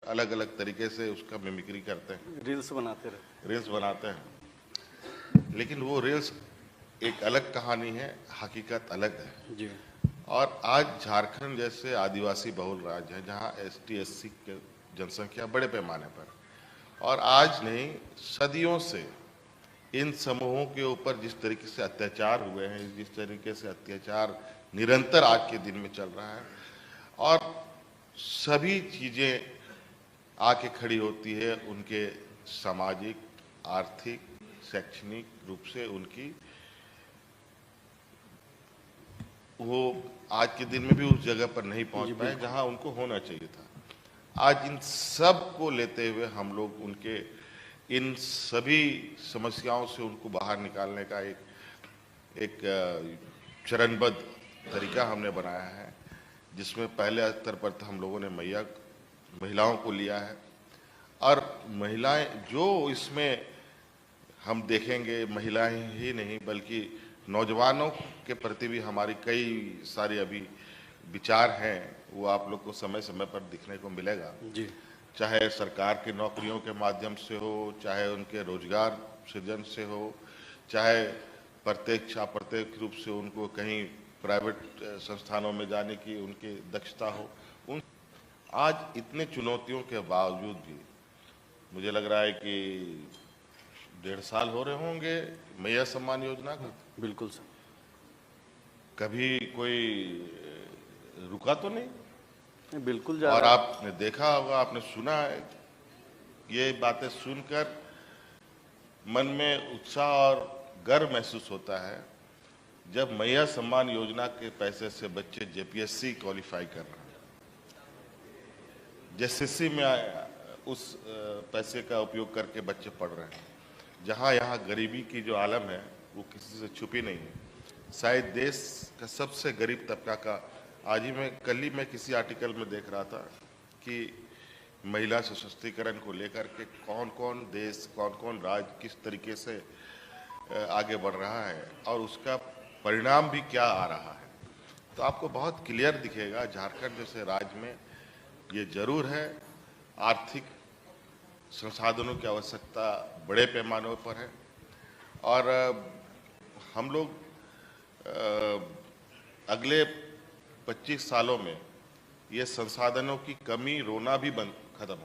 अलग अलग तरीके से उसका मिमिक्री करते हैं, रील्स बनाते हैं। लेकिन वो रील्स एक अलग कहानी है, हकीकत अलग है जी। और आज झारखंड जैसे आदिवासी बहुल राज्य है जहाँ ST SC के जनसंख्या बड़े पैमाने पर, और आज नहीं सदियों से इन समूहों के ऊपर जिस तरीके से अत्याचार हुए हैं, जिस तरीके से अत्याचार निरंतर आज के दिन में चल रहा है, और सभी चीज़ें आके खड़ी होती है उनके सामाजिक, आर्थिक, शैक्षणिक रूप से उनकी, वो आज के दिन में भी उस जगह पर नहीं पहुंच पाए जहां उनको होना चाहिए था। आज इन सब को लेते हुए हम लोग उनके इन सभी समस्याओं से उनको बाहर निकालने का एक चरणबद्ध तरीका हमने बनाया है, जिसमें पहले स्तर पर तो हम लोगों ने महिलाओं को लिया है, और महिलाएं जो इसमें हम देखेंगे, महिलाएं ही नहीं बल्कि नौजवानों के प्रति भी हमारी कई सारी अभी विचार हैं, वो आप लोग को समय समय पर दिखने को मिलेगा जी। चाहे सरकार की नौकरियों के माध्यम से हो, चाहे उनके रोजगार सृजन से हो, चाहे प्रत्यक्ष अप्रत्यक्ष रूप से उनको कहीं प्राइवेट संस्थानों में जाने की उनकी दक्षता हो। उन आज इतने चुनौतियों के बावजूद भी मुझे लग रहा है कि 1.5 साल हो रहे होंगे मैया सम्मान योजना को। बिल्कुल सर। कभी कोई रुका तो नहीं? बिल्कुल और आपने देखा होगा, आपने सुना है, ये बातें सुनकर मन में उत्साह और गर्व महसूस होता है जब मैया सम्मान योजना के पैसे से बच्चे JPSC क्वालिफाई कर रहे हैं, JSSC में उस पैसे का उपयोग करके बच्चे पढ़ रहे हैं, जहां यहाँ गरीबी की जो आलम है वो किसी से छुपी नहीं है। शायद देश का सबसे गरीब तबका का, कल ही मैं किसी आर्टिकल में देख रहा था कि महिला सशक्तिकरण को लेकर के कौन कौन देश, कौन कौन राज्य किस तरीके से आगे बढ़ रहा है और उसका परिणाम भी क्या आ रहा है। तो आपको बहुत क्लियर दिखेगा झारखंड जैसे राज्य में ये जरूर है, आर्थिक संसाधनों की आवश्यकता बड़े पैमानों पर है, और हम लोग अगले 25 सालों में ये संसाधनों की कमी रोना भी खत्म हो।